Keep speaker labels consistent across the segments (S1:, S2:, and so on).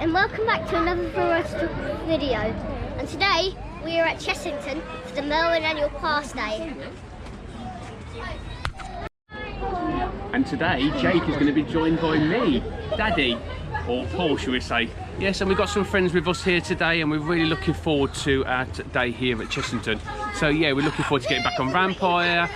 S1: and welcome back to another Thrillridesphotography video. And today we are at Chessington for the Melbourne Annual Pass Day.
S2: And today Jake is going to be joined by me, Daddy, or Paul shall we say. Yes, and we've got some friends with us here today and we're really looking forward to our day here at Chessington. So yeah, we're looking forward to getting back on Vampire,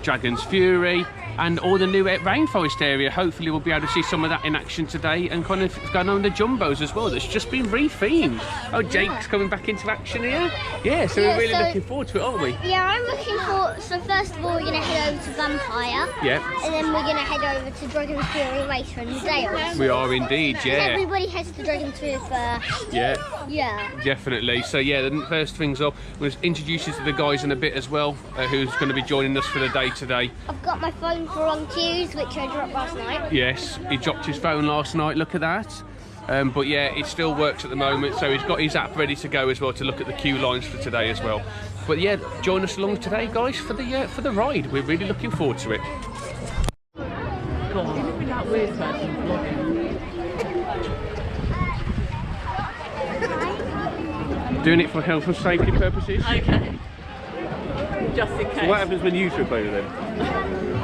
S2: Dragon's Fury, and all the new rainforest area. Hopefully we'll be able to see some of that in action today, and kind of going on the jumbos as well. That's just been rethemed. Oh, Jake's coming back into action here. Yeah, so we're really looking forward to it, aren't we?
S1: Yeah, I'm looking forward. So first of all, we're going to head over to Vampire.
S2: Yeah.
S1: And then we're going to head over to Dragon's Fury later in the day.
S2: We are indeed, yeah.
S1: Everybody heads to Dragon's Fury first.
S2: Yeah.
S1: Yeah. Definitely.
S2: So yeah, the first things up, we'll introduce you to the guys in a bit as well, who's going to be joining us for the day today.
S1: I've got my phone for on cues, which I dropped last night. Yes,
S2: he dropped his phone last night, look at that. But yeah, it still works at the moment, so he's got his app ready to go as well to look at the queue lines for today as well. But yeah, join us along today, guys, for the ride. We're really looking forward to it. God, didn't be that weird person vlogging. Doing it for health and safety purposes.
S3: Okay. Just in case.
S2: So what happens when you trip over them?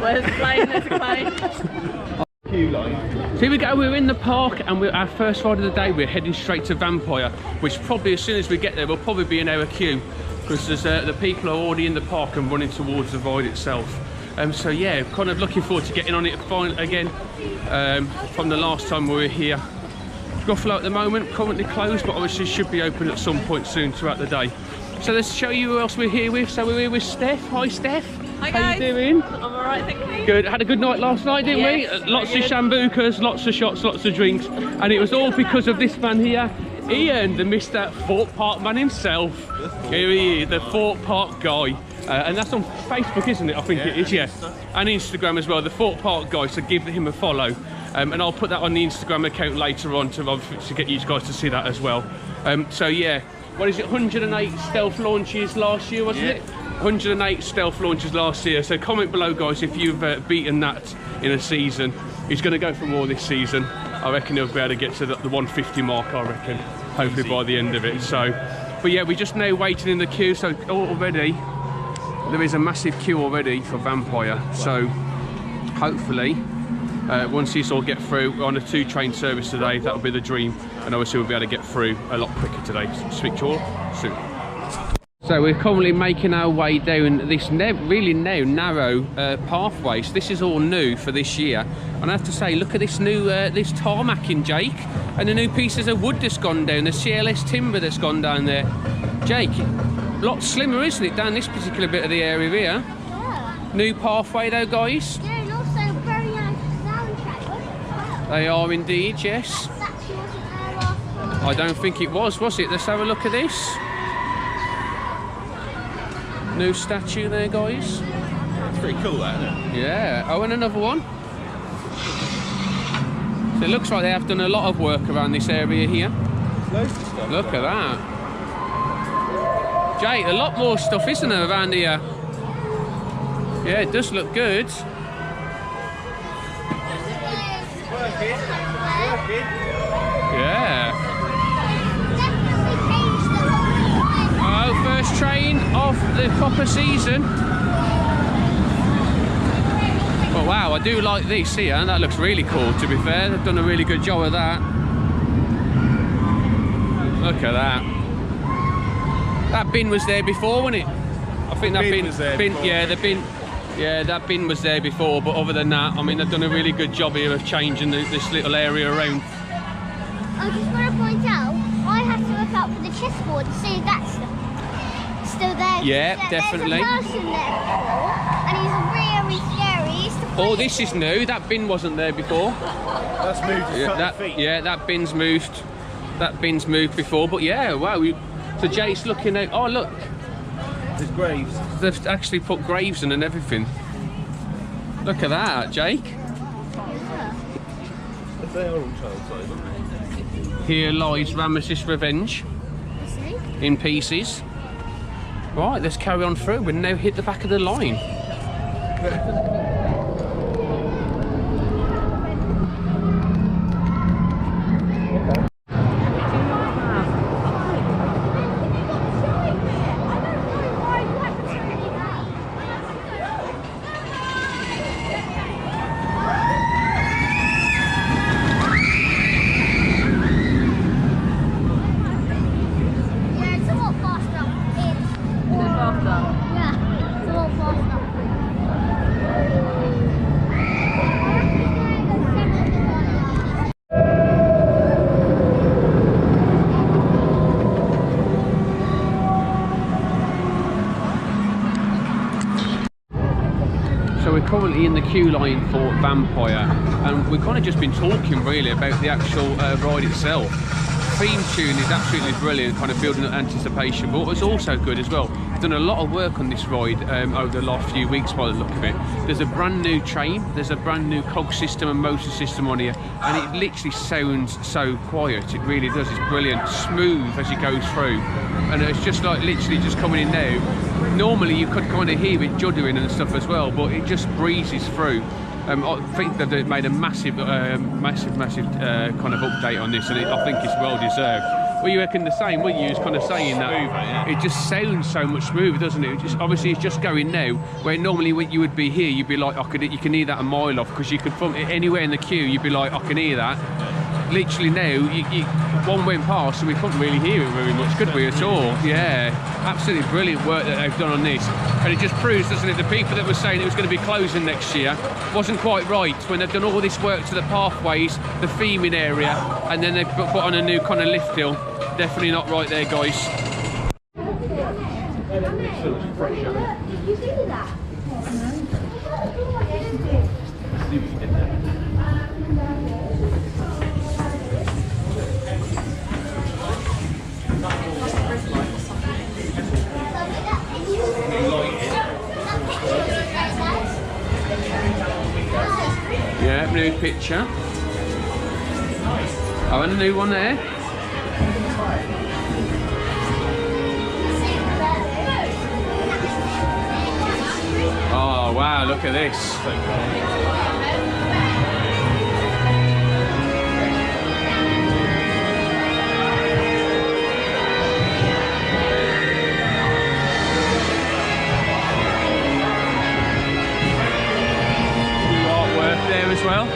S3: Where's the plane? There's a plane.
S2: Queue line. So here we go, we're in the park and we're our first ride of the day. We're heading straight to Vampire, which probably as soon as we get there we'll probably be in our queue, because there's the people are already in the park and running towards the ride itself. So yeah, kind of looking forward to getting on it again from the last time we were here. Gruffalo at the moment, currently closed, but obviously should be open at some point soon throughout the day. So let's show you who else we're here with. So we're here with Steph. Hi Steph.
S3: Hi guys.
S2: How you doing?
S3: I'm alright, thank you.
S2: Good. Had a good night last night, didn't we? Lots of shambukas, lots of shots, lots of drinks, and it was all because of this man here, Ian, the Mr. Fort Park man himself. Here he is, the Fort Park guy. And that's on Facebook, isn't it? I think it is, yeah. And Instagram as well, the Fort Park guy, so give him a follow. And I'll put that on the Instagram account later on to get you guys to see that as well. So yeah, what is it, 108 stealth launches last year, wasn't it? 108 stealth launches last year. So comment below, guys, if you've beaten that in a season. He's going to go for more this season. I reckon he'll be able to get to the 150 mark, I reckon, hopefully by the end of it. So, but yeah, we're just now waiting in the queue. So already, there is a massive queue already for Vampire. So hopefully, once these all get through, we're on a 2-train service today. That'll be the dream, and obviously we'll be able to get through a lot quicker today. So speak to you all soon. So we're currently making our way down this really now narrow pathway. So this is all new for this year, and I have to say, look at this new this tarmacking, Jake, and the new pieces of wood that's gone down, the CLS timber that's gone down there. Jake, a lot slimmer, isn't it, down this particular bit of the area here?
S1: Yeah.
S3: New pathway though, guys.
S1: Yeah, and also very nice soundtrack.
S2: They are indeed, yes.
S1: That statue wasn't there last
S2: I don't think it was it? Let's have a look at this. New statue there, guys.
S4: It's pretty cool, that, isn't it?
S2: Yeah. Oh, and another one. So it looks like they have done a lot of work around this area here.
S4: Loads of stuff.
S2: Look at that. Jake, a lot more stuff, isn't there, around here? Yeah, it does look good. Yeah. Oh, first train of the proper season. Oh wow, I do like this here, and that looks really cool, to be fair. They've done a really good job of that. Look at that. That bin was there before, wasn't it? I think that bin was there before. Yeah, that bin was there before, but other than that, I mean, they've done a really good job here of changing this little area around.
S1: I just want to point out, I have to look out for the chessboard to see if that's still there.
S2: Yeah, definitely.
S1: There's a person there before, and he's really scary.
S2: Oh, this is new. That bin wasn't there before.
S4: That's moved.
S2: Yeah, that bin's moved. That bin's moved before, but yeah, wow. So Jake's looking at. Oh, look.
S4: There's graves.
S2: They've actually put graves in and everything. Look at that, Jake.
S4: They are all child size, aren't they?
S2: Here lies Ramesses' revenge in pieces. Right, let's carry on through. We've now hit the back of the line. currently in the queue line for Vampire, and we've kind of just been talking really about the actual ride itself. Theme tune is absolutely brilliant, kind of building up anticipation, but what's also good as well, I've done a lot of work on this ride over the last few weeks by the look of it. There's a brand new train, there's a brand new cog system and motor system on here, and it literally sounds so quiet. It really does. It's brilliant, smooth as it goes through, and it's just like literally just coming in now. Normally you could kind of hear it juddering and stuff as well, but it just breezes through. I think that they've made a massive kind of update on this, and I think it's well deserved. Well, you reckon the same, wouldn't you? It's kind of saying that it just sounds so much smoother, doesn't it? Obviously, it's just going now, where normally when you would be here, you'd be like, you can hear that a mile off, because you could from anywhere in the queue, you'd be like, I can hear that. Literally now, one went past and we couldn't really hear it very much, could we, at all? Yeah, absolutely brilliant work that they've done on this. And it just proves, doesn't it, the people that were saying it was going to be closing next year wasn't quite right when they've done all this work to the pathways, the theming area, and then they've put on a new kind of lift hill. Definitely not right there, guys. Yeah, new picture. Oh, and a new one there. Oh wow, look at this. Artwork there as well.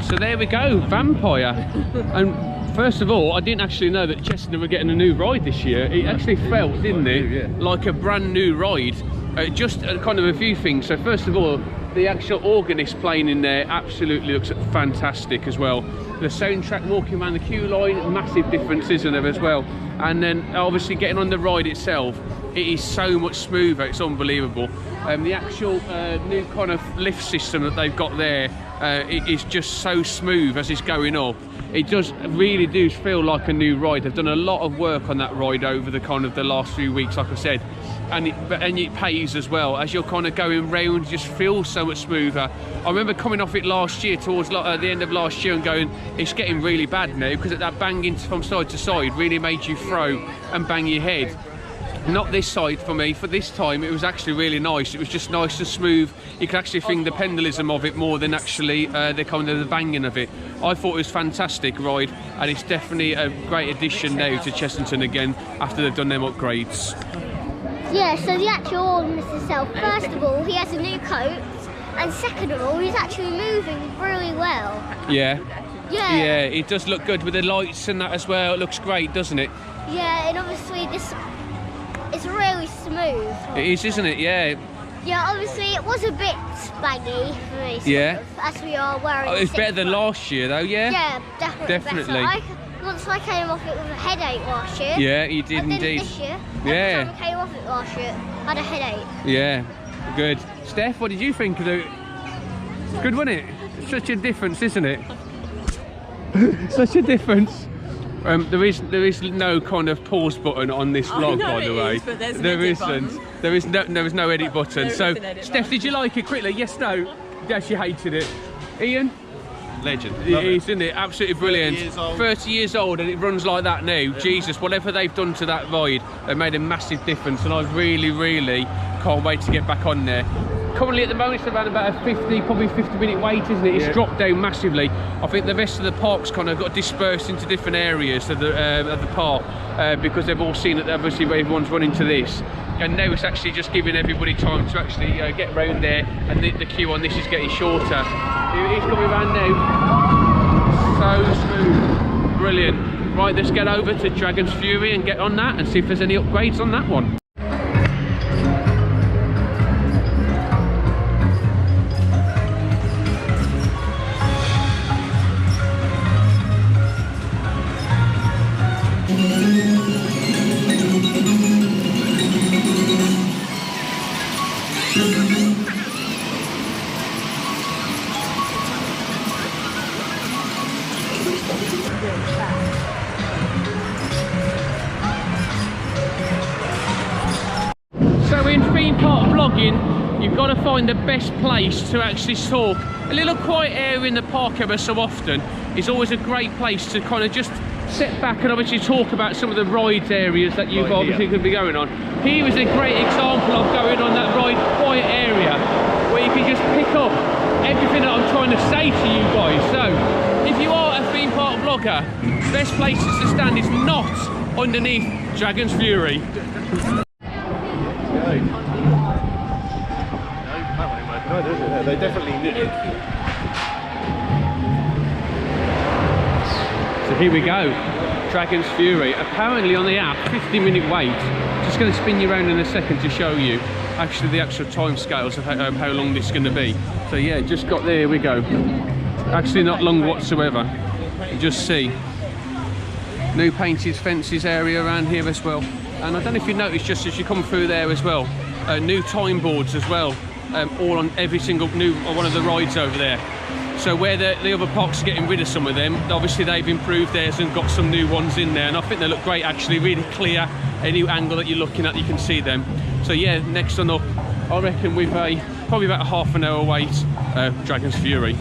S2: So there we go, Vampire. And first of all, I didn't actually know that Chessington were getting a new ride this year. It actually felt, didn't it, like a brand new ride. Just kind of a few things. So first of all, the actual organist playing in there absolutely looks fantastic as well. The soundtrack walking around the queue line, massive difference, isn't there, as well? And then obviously getting on the ride itself, it is so much smoother, it's unbelievable. The actual new kind of lift system that they've got there, it is just so smooth as it's going up. It does really do feel like a new ride. They've done a lot of work on that ride over the kind of the last few weeks, like I said, and it pays as well. As you're kind of going round, it just feels so much smoother. I remember coming off it last year, towards the end of last year, and going, it's getting really bad now, because that banging from side to side really made you throw and bang your head. Not this side for me. For this time, it was actually really nice. It was just nice and smooth. You could actually feel the pendulum of it more than actually the kind of the banging of it. I thought it was a fantastic ride, and it's definitely a great addition now to Chessington again after they've done them upgrades.
S1: Yeah, so the actual organist itself, first of all, he has a new coat, and second of all, he's actually moving really well.
S2: Yeah.
S1: Yeah.
S2: Yeah, it does look good with the lights and that as well. It looks great, doesn't it?
S1: Yeah, and obviously this it's really smooth.
S2: It is, isn't it? Yeah.
S1: Yeah, obviously it was a bit baggy for me.
S2: Yeah.
S1: As we are wearing.
S2: Oh, it's better than last year, though. Yeah.
S1: Yeah, definitely.
S2: Definitely.
S1: Once I came off it with a headache last year.
S2: Yeah, you did
S1: and then
S2: indeed.
S1: This year,
S2: Yeah.
S1: every time I came off it last year, I had a headache.
S2: Yeah. Good. Steph, what did you think of it? Good, wasn't it? Such a difference, isn't it? Such a difference. There is no kind of pause button on this vlog, by the way.
S3: But there's an
S2: there
S3: edit
S2: isn't.
S3: button.
S2: There is no edit button.
S3: There
S2: So,
S3: is an edit
S2: Steph,
S3: button.
S2: did you like it? Quickly, yes, no. Yeah, she hated it. Ian,
S4: Legend.
S2: it is, isn't it? Absolutely brilliant.
S4: 30 years old.
S2: 30 years old, and it runs like that now. Jesus, whatever they've done to that ride, they've made a massive difference, and I really can't wait to get back on there. Currently at the moment it's around about a 50-minute wait, isn't it? It's dropped down massively. I think the rest of the park's kind of got dispersed into different areas of the park because they've all seen that obviously everyone's running to this. And now it's actually just giving everybody time to actually get round there, and the queue on this is getting shorter. It's coming around now. So smooth. Brilliant. Right, let's get over to Dragon's Fury and get on that and see if there's any upgrades on that one. So in theme park vlogging, you've got to find the best place to actually talk. A little quiet area in the park ever so often is always a great place to kind of just sit back and obviously talk about some of the rides areas that you've obviously could be going on. Here is a great example of going on that ride quiet area where you can just pick up everything that I'm trying to say to you guys. So if you are a theme park vlogger, best places to stand is not underneath Dragon's Fury.
S4: No, there isn't. They definitely did.
S2: So here we go, Dragon's Fury. Apparently on the app, 50-minute wait. Just going to spin you around in a second to show you actually the actual time scales of how long this is going to be. So yeah, just got there, here we go. Actually not long whatsoever. You just see. New painted fences area around here as well. And I don't know if you noticed just as you come through there as well, new time boards as well. All on every single new one of the rides over there. So where the other parks are getting rid of some of them, obviously they've improved theirs and got some new ones in there, and I think they look great actually, really clear. Any angle that you're looking at, you can see them. So yeah, next one up, I reckon with probably about a half an hour wait, Dragon's Fury.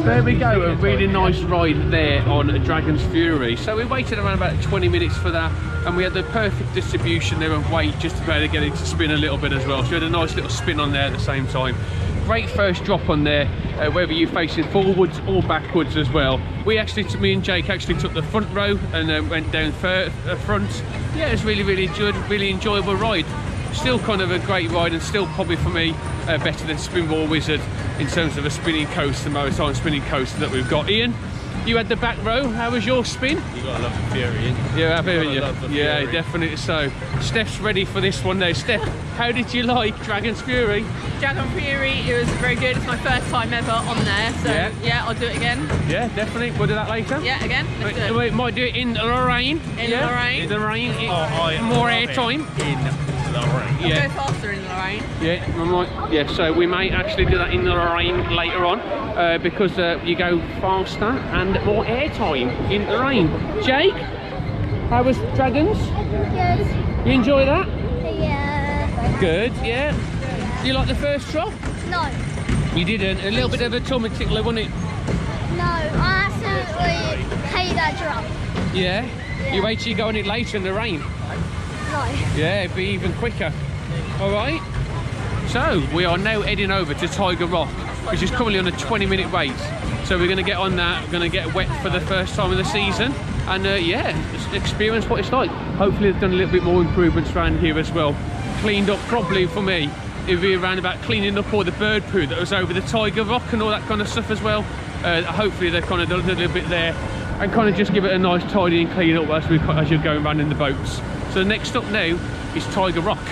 S2: There we go, a really nice ride there on Dragon's Fury. So we waited around about 20 minutes for that, and we had the perfect distribution there of weight just to be able to get it to spin a little bit as well. So we had a nice little spin on there at the same time. Great first drop on there, whether you're facing forwards or backwards as well. Me and Jake actually took the front row and went down front. Yeah, it was really good, really enjoyable ride. Still kind of a great ride, and still probably for me better than Spinball Wizard in terms of a spinning coaster, maritime spinning coaster that we've got. Ian, you had the back row. How was your spin?
S4: You gotta love the Fury.
S2: Yeah, yeah,
S4: Fury.
S2: definitely so. Steph's ready for this one now. Steph, how did you like Dragon's Fury?
S3: Dragon Fury, it was very good. It's my first time ever on there, so yeah, I'll do it again.
S2: Yeah, definitely. We'll do that later.
S3: Yeah, again. Let's do it.
S2: We might do it in Lorraine.
S3: In Lorraine.
S2: In Lorraine.
S4: I
S2: More
S4: love
S2: airtime.
S4: it in
S2: Yeah.
S3: Go faster in the rain.
S2: Yeah, I might. Yeah, so we may actually do that in the rain later on because you go faster and more airtime in the rain. Jake, how was Dragons?
S1: Good.
S2: You enjoy that?
S1: Yeah.
S2: Good, yeah. You like the first drop?
S1: No.
S2: You didn't? A little bit of a tummy tickler, wasn't it?
S1: No, I absolutely hate that drop.
S2: Yeah? You wait till you go on it later in the rain.
S1: No.
S2: Yeah, it'd be even quicker. Alright. So, we are now heading over to Tiger Rock, which is currently on a 20-minute wait. So we're going to get on that, we're going to get wet for the first time of the season. And yeah, just experience what it's like. Hopefully they've done a little bit more improvements around here as well. Cleaned up properly for me. It'll be around about cleaning up all the bird poo that was over the Tiger Rock and all that kind of stuff as well. Hopefully they've kind of done a little bit there and kind of just give it a nice tidy and clean up as you're going around in the boats. So next up now is Tiger Rock.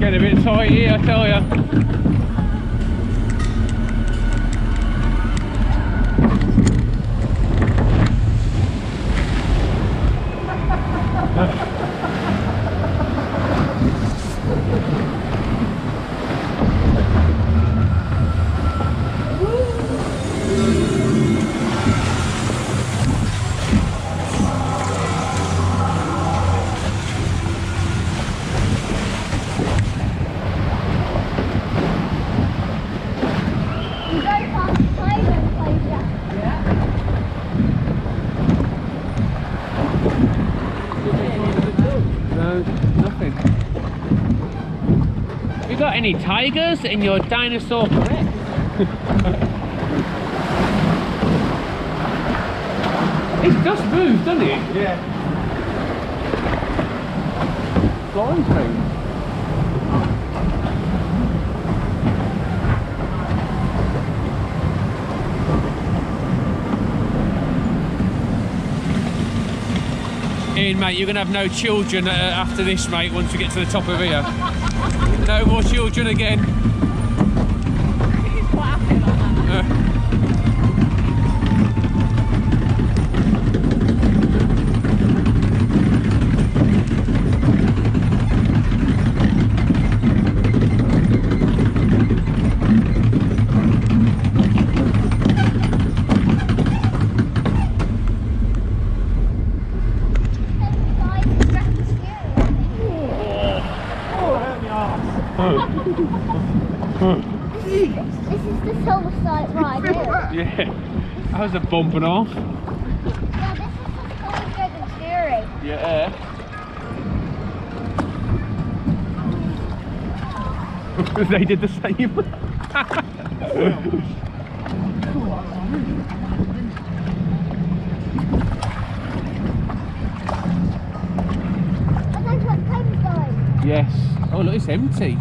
S2: A bit tight here, I tell ya. Got any tigers in your dinosaur correct? It's just moved, doesn't it?
S4: Yeah.
S2: Flying thing. Ian, mate, you're going to have no children after this, mate, once we get to the top of here. No more children again.
S3: He's quite happy about that.
S1: This is the silver side right here.
S2: Yeah, that was a bump and off.
S1: Yeah, this is just so good and scary.
S2: Yeah. They did the same.
S1: And that's what Cobra's going.
S2: Yes. Oh look, it's empty.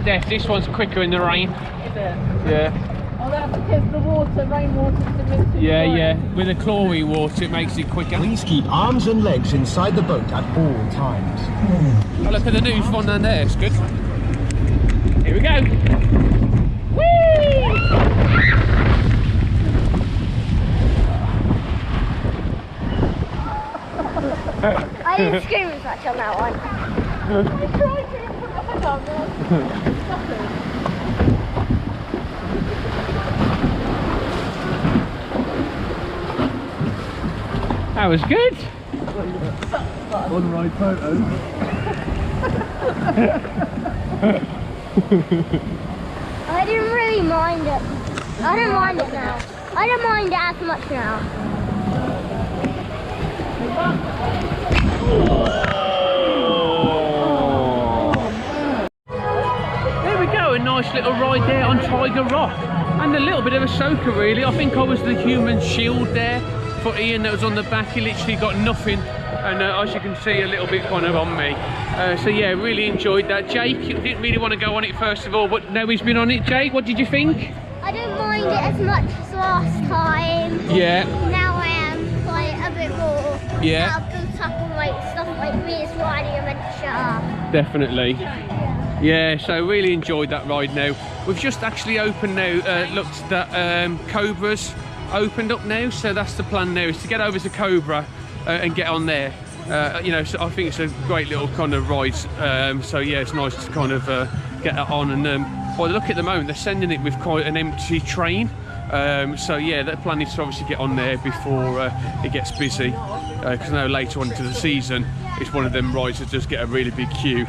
S2: Steph, this one's quicker in the rain.
S3: Is it?
S2: Yeah.
S3: Oh, that's because the water, rainwater's the
S2: Yeah, yeah. With the chlorine water, it makes it quicker.
S5: Please keep arms and legs inside the boat at all times.
S2: Oh, look at the new one down there. It's good. Here we go. Whee!
S1: I didn't scream as much on that one.
S3: I tried to put my head on there.
S2: That was good.
S4: On the right photo.
S1: I didn't really mind it. I don't mind it now. I don't mind it as much now.
S2: There we go, a nice little ride there on Tiger Rock. And a little bit of a soaker really. I think I was the human shield there for Ian that was on the back. He literally got nothing. And as you can see, a little bit kind of on me. So yeah, really enjoyed that. Jake didn't really want to go on it first of all, but now he's been on it. Jake, what did you think?
S1: I don't mind it as much as last time.
S2: Yeah.
S1: Now I am like a bit more.
S2: Yeah.
S1: Now I've built up on like stuff like Reader's Riding Adventure.
S2: Definitely. Yeah, so really enjoyed that ride now. We've just actually opened now, looked at Cobra's opened up now, so that's the plan now, is to get over to Cobra and get on there. You know, so I think it's a great little kind of ride. So yeah, it's nice to kind of get that on. And well, look at the moment, they're sending it with quite an empty train. So yeah, the plan is to obviously get on there before it gets busy. Because now later on into the season, it's one of them rides that just get a really big queue.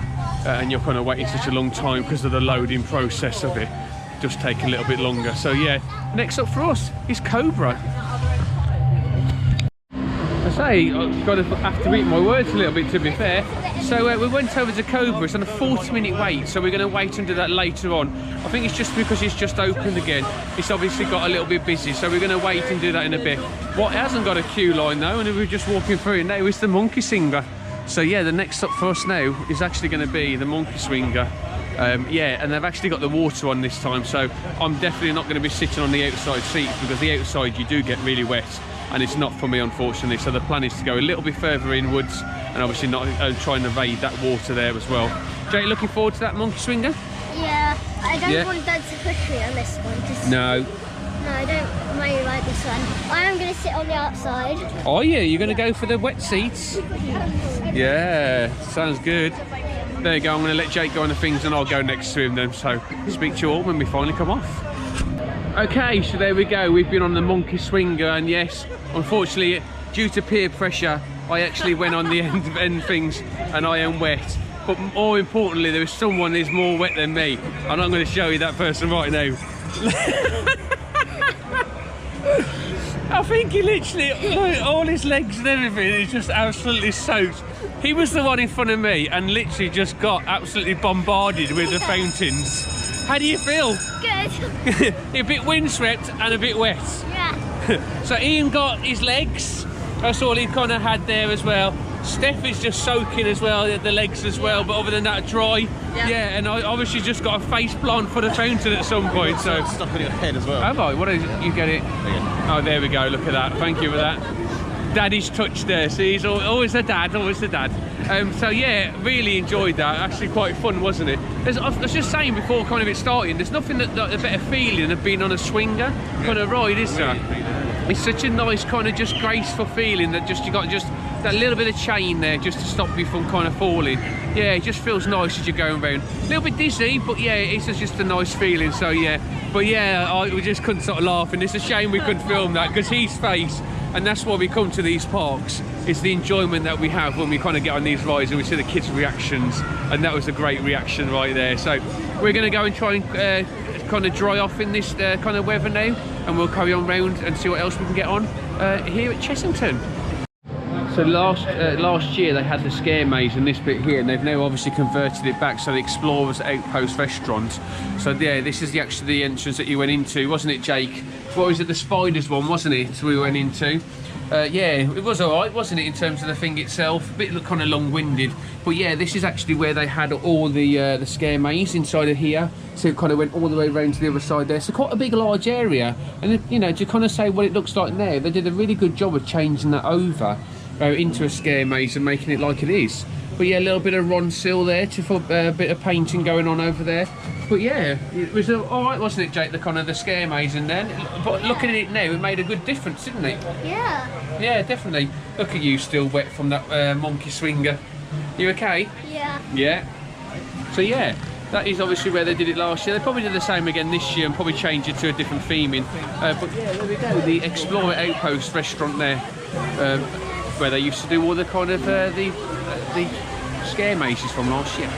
S2: And you're kind of waiting such a long time because of the loading process of it. Just take a little bit longer. So yeah, next up for us is Cobra. I say, I've got to have to eat my words a little bit, to be fair. So we went over to Cobra. It's on a 40-minute wait, so we're going to wait and do that later on. I think it's just because it's just opened again. It's obviously got a little bit busy, so we're going to wait and do that in a bit. What hasn't got a queue line though, and we're just walking through it now, is the Monkey Swinger. So yeah, the next stop for us now is actually going to be the Monkey Swinger. Yeah, and they've actually got the water on this time, so I'm definitely not going to be sitting on the outside seats, because the outside you do get really wet, and it's not for me, unfortunately. So the plan is to go a little bit further inwards and obviously not try and evade that water there as well. Jake, looking forward to that Monkey Swinger?
S1: Yeah, I don't want Dad to push me on this one.
S2: No.
S1: No, I don't really like this one. I am going to sit on the outside.
S2: Oh yeah, you're going to go for the wet seats? Yeah, sounds good. There you go, I'm going to let Jake go on the things and I'll go next to him then. So speak to you all when we finally come off. Okay, so there we go. We've been on the Monkey Swinger, and yes, unfortunately, due to peer pressure, I actually went on the end things and I am wet. But more importantly, there is someone who's more wet than me, and I'm going to show you that person right now. I think he literally, look, all his legs and everything is just absolutely soaked. He was the one in front of me and literally just got absolutely bombarded with the fountains. How do you feel?
S1: Good.
S2: A bit windswept and a bit wet.
S1: Yeah.
S2: So Ian got his legs. That's all he kind of had there as well. Steph is just soaking as well, the legs as well, but other than that, dry. Yeah, and I obviously just got a face plant for the fountain at some point. So
S4: stuck on your head as well.
S2: Have I? What is it? You get it? Oh, there we go. Look at that. Thank you for that. Daddy's touch there. See, he's always the dad, always the dad. So yeah, really enjoyed that. Actually quite fun, wasn't it? I was just saying before kind of it starting, there's nothing that a better feeling of being on a swinger kind of ride, is there? It's such a nice kind of just graceful feeling that just you got just that little bit of chain there just to stop you from kind of falling. Yeah, it just feels nice as you're going around. A little bit dizzy, but yeah, it's just a nice feeling. So yeah, but yeah, we just couldn't stop laughing. It's a shame we couldn't film that, because his face, and that's why we come to these parks, it's the enjoyment that we have when we kind of get on these rides and we see the kids' reactions, and that was a great reaction right there. So we're going to go and try and kind of dry off in this kind of weather now, and we'll carry on round and see what else we can get on here at Chessington. So last year they had the scare maze in this bit here, and they've now obviously converted it back, so the Explorers Outpost restaurant. So yeah, this is actually the entrance that you went into, wasn't it, Jake? What was it, the spiders one, wasn't it, we went into? Yeah, it was alright, wasn't it, in terms of the thing itself? A bit kind of long-winded, but yeah, this is actually where they had all the scare maze inside of here. So it kind of went all the way around to the other side there. So quite a big, large area. And you know, to kind of say what it looks like now, they did a really good job of changing that over into a scare maze and making it like it is. But yeah, a little bit of Ron Sill there for a bit of painting going on over there. But yeah, it was alright, wasn't it, Jake, the kind of the scare maze in there? But looking at it now, it made a good difference, didn't it?
S1: Yeah.
S2: Yeah, definitely. Look at you, still wet from that Monkey Swinger. You okay?
S1: Yeah.
S2: Yeah. So yeah, that is obviously where they did it last year. They probably did the same again this year and probably change it to a different theming. But yeah, there we go, the Explorer Outpost restaurant there, where they used to do all the kind of the scare mazes from last year.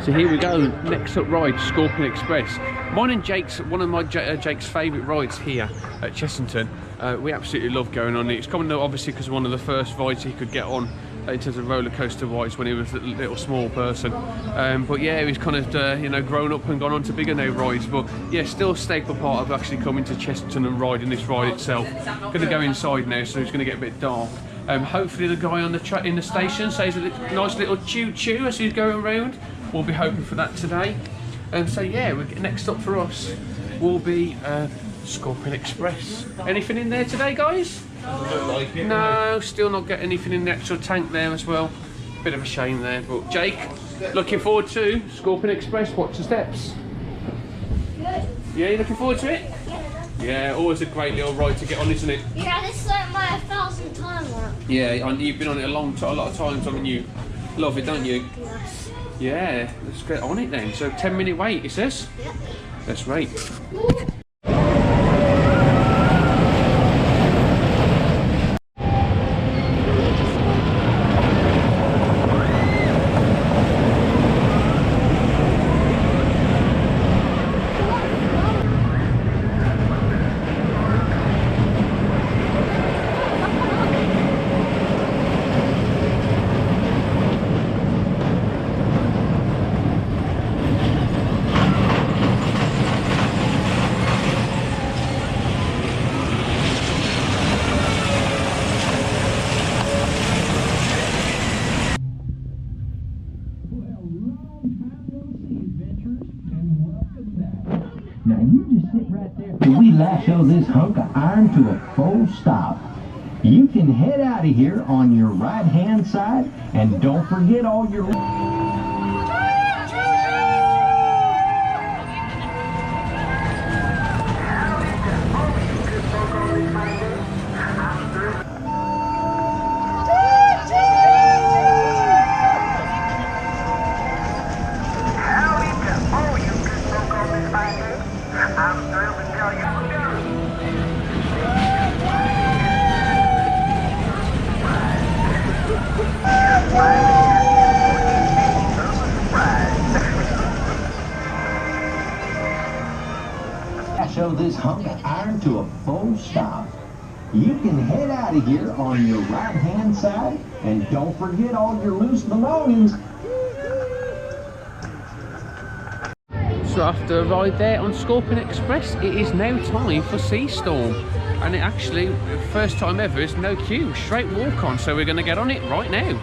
S2: So here we go, next up ride, Sculpin Express. Mine and Jake's, one of my Jake's favourite rides here at Chessington. We absolutely love going on it. It's coming obviously because one of the first rides he could get on in terms of roller coaster rides when he was a little small person. But yeah, he's kind of you know, grown up and gone on to bigger now rides. But yeah, still a staple part of actually coming to Chessington and riding this ride itself. Going to go inside now, so it's going to get a bit dark. Hopefully the guy on the in the station says a nice little choo-choo as he's going around. We'll be hoping for that today. So yeah, next up for us will be Sculpin Express. Anything in there today, guys?
S4: Like it,
S2: no, still not getting anything in the actual tank there as well. Bit of a shame there, but Jake, looking forward to Sculpin Express. Watch the steps.
S1: Good.
S2: Yeah, you looking forward to it? Yeah, always a great little ride to get on, isn't it?
S1: Yeah, this is like my 1,000th time on it.
S2: Yeah, you've been on it a lot of times, haven't you? Love it, don't you?
S1: Yes.
S2: Yeah, let's get on it then. So 10-minute wait, it says.
S1: Yep.
S2: That's right.
S5: Now you just sit right there till we lasso this hunk of iron to a full stop. You can head out of here on your right hand side and don't forget all your... Show this hunk of iron to a full stop. You can head out of here on your right hand side and don't forget all your loose belongings.
S2: So after a ride there on Sculpin Express, it is now time for Sea Storm. And it actually, first time ever, is no queue, straight walk on. So we're going to get on it right now.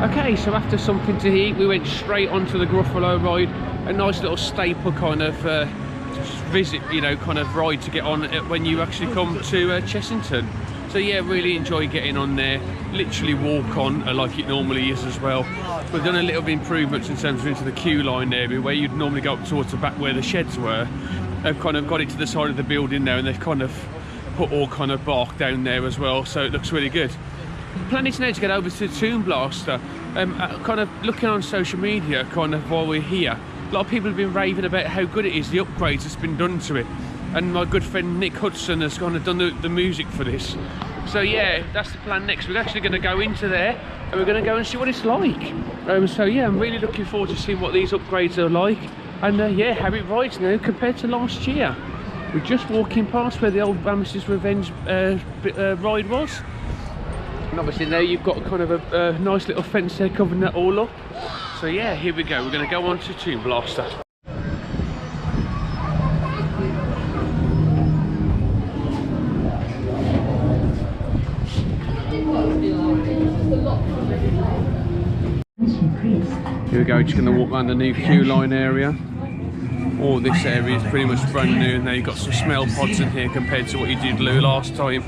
S2: Okay, so after something to eat, we went straight onto the Gruffalo Ride, a nice little staple kind of visit, you know, kind of ride to get on when you actually come to Chessington. So yeah, really enjoy getting on there. Literally walk on like it normally is as well. We've done a little bit of improvements in terms of into the queue line area where you'd normally go up towards the back where the sheds were. They've kind of got it to the side of the building there, and they've kind of put all kind of bark down there as well, so it looks really good. Planning now to get over to Toon Blaster. Kind of looking on social media kind of while we're here, a lot of people have been raving about how good it is, the upgrades that's been done to it, and my good friend Nick Hudson has kind of done the music for this. So yeah, that's the plan next. We're actually going to go into there and we're going to go and see what it's like. So yeah, I'm really looking forward to seeing what these upgrades are like, and yeah, how it rides now compared to last year. We're just walking past where the old Ramesses Revenge ride was. And obviously there you've got kind of a nice little fence there covering that all up. So yeah, here we go. We're going to go on to Toon Blaster. Here we go, just going to walk around the new queue line area. All this area is pretty much brand new, and now you've got some smell pods in here compared to what you did last time.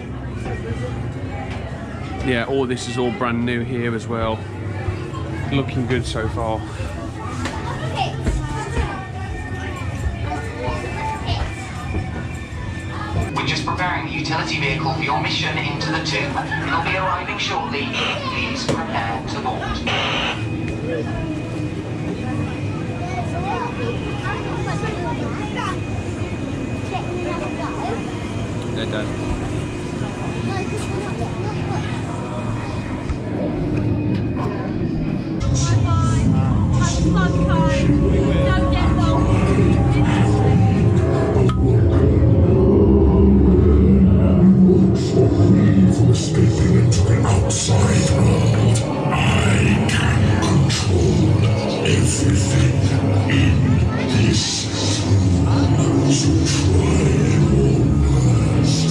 S2: Yeah, all this is all brand new here as well. Looking good so far.
S6: We're just preparing the utility vehicle for your mission into the tomb. It'll be arriving shortly. Please prepare to board.
S2: They're done.
S7: Escaping into the outside world, I can control everything in this tomb, so try your worst.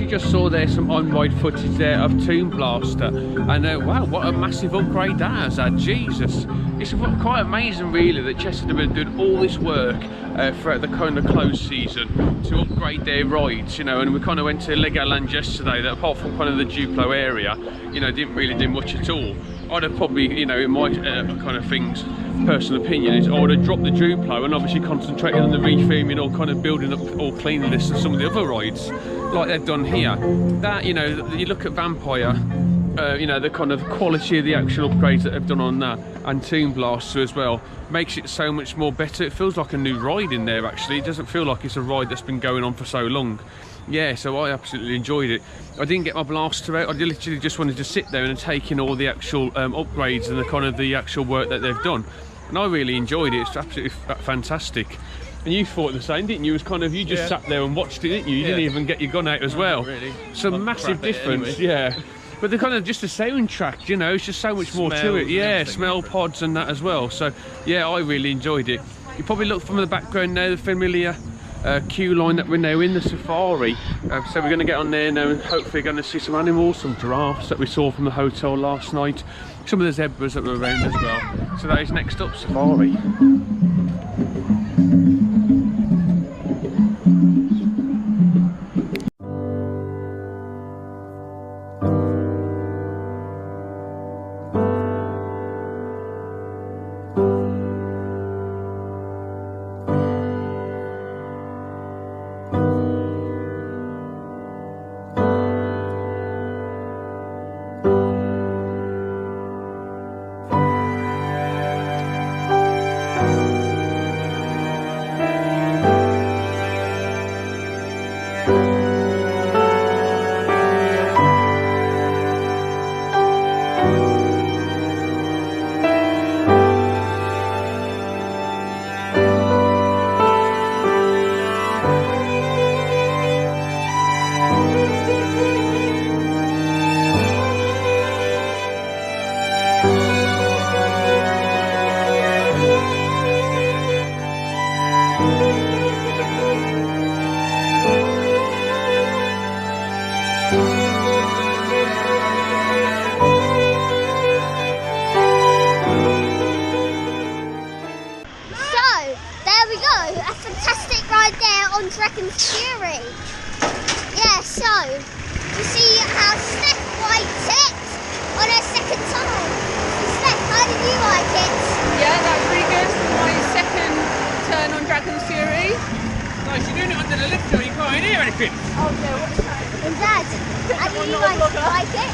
S2: literally just saw there some on-ride footage there of Tomb Blaster, and wow, what a massive upgrade that has had. Jesus, it's quite amazing really that Chessington have been doing all this work throughout the kind of closed season to upgrade their rides, you know. And we kind of went to Legoland yesterday, that apart from kind of the Duplo area, you know, didn't really do much at all. I'd have probably, you know, in my kind of things, personal opinion is I would have dropped the Duplo and obviously concentrated on the refilming or kind of building up or cleaning this of some of the other rides like they've done here. That, you know, you look at Vampire, you know, the kind of quality of the actual upgrades that they've done on that, and Tomb Blaster as well, makes it so much more better. It feels like a new ride in there actually. It doesn't feel like it's a ride that's been going on for so long. Yeah, so I absolutely enjoyed it. I didn't get my blaster out. I literally just wanted to sit there and take in all the actual upgrades and the kind of the actual work that they've done. And I really enjoyed it. It's absolutely fantastic. And you thought the same, didn't you? It was kind of, you just sat there and watched it, didn't you? You didn't even get your gun out as well.
S4: Really.
S2: Some massive difference, anyway. Yeah. But the kind of just the soundtrack, you know, it's just so much more to it. Yeah, smell pods and that as well. So yeah, I really enjoyed it. You probably look from the background now, the familiar queue line that we're now in, the safari. So we're going to get on there now and hopefully going to see some animals, some giraffes that we saw from the hotel last night, some of the zebras that were around as well. So that is next up, safari.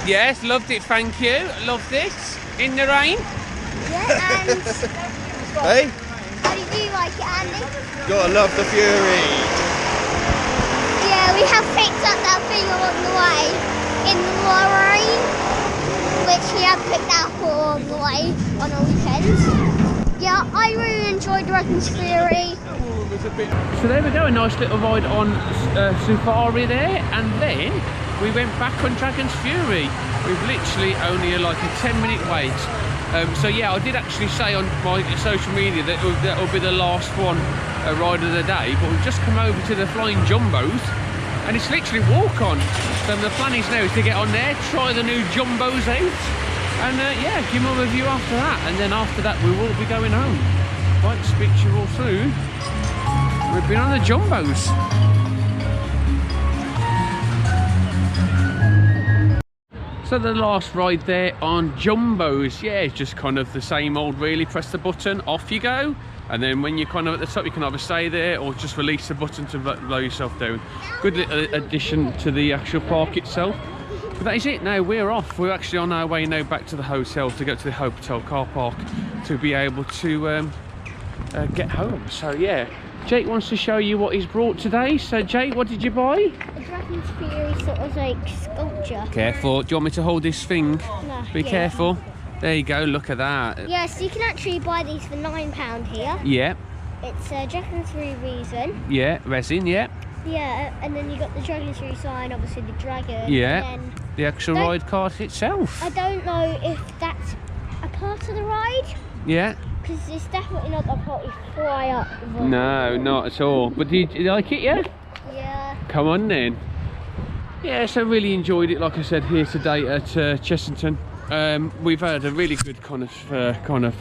S2: Yes, loved it, thank you. Loved it. In the rain.
S1: Yeah, and...
S4: Hey?
S1: How did you like it, Andy?
S4: Gotta love the Fury.
S1: Yeah, we have picked up that thing along the way in the rain, which we have picked up along the way on our weekends. Yeah, I really enjoyed Dragon's Fury.
S2: So there we go, a nice little ride on safari there, and then we went back on Dragon's Fury. We've literally only like a 10-minute wait. So yeah, I did actually say on my social media that will be the last one ride of the day, but we've just come over to the Flying Jumbos, and it's literally walk on. So the plan is now is to get on there, try the new Jumbos out, and yeah, give them a review after that. And then after that we will be going home. Right, speak to you all soon. We've been on the Jumbos. So the last ride there on Jumbos, yeah, it's just kind of the same old really. Press the button, off you go, and then when you're kind of at the top you can either stay there or just release the button to blow yourself down. Good little addition to the actual park itself. But that is it, now we're off. We're actually on our way now back to the hotel to go to the hotel car park to be able to get home. So yeah, Jake wants to show you what he's brought today. So Jake, what did you buy?
S1: A Dragon's Fury sort of like sculpture.
S2: Careful, do you want me to hold this thing?
S1: No,
S2: Be careful. There you go, look at that.
S1: Yeah, so you can actually buy these for £9 here.
S2: Yeah.
S1: It's a Dragon's Fury resin.
S2: Yeah, resin, yeah.
S1: Yeah, and then you got the Dragon's Fury sign, obviously the dragon.
S2: Yeah,
S1: and then
S2: the actual ride cart itself.
S1: I don't know if that's a part of the ride.
S2: Yeah.
S1: Because it's definitely not a part you fly up.
S2: No, not at all. But do you like it, yeah?
S1: Yeah.
S2: Come on then. Yeah, so really enjoyed it, like I said, here today at Chessington. We've had a really good kind of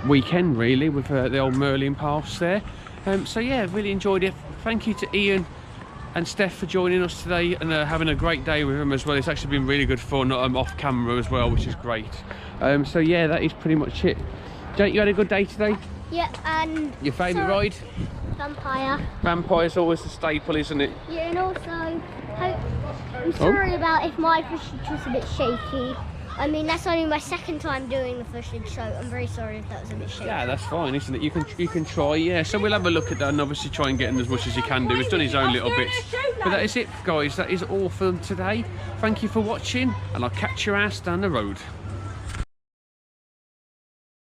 S2: weekend, really, with the old Merlin Pass there. So yeah, really enjoyed it. Thank you to Ian and Steph for joining us today and having a great day with them as well. It's actually been really good fun off camera as well, which is great. So yeah, that is pretty much it. Jake, you had a good day today?
S1: Yep, and...
S2: Your favourite ride?
S1: Vampire.
S2: Vampire's always a staple, isn't it?
S1: Yeah, and also, I'm sorry about if my footage was a bit shaky. I mean, that's only my second time doing the footage, so I'm very sorry if that was a bit shaky.
S2: Yeah, that's fine, isn't it? You can try, yeah. So we'll have a look at that and obviously try and get in as much as you can do. He's done his own little bits. But that is it, guys. That is all for today. Thank you for watching, and I'll catch your ass down the road.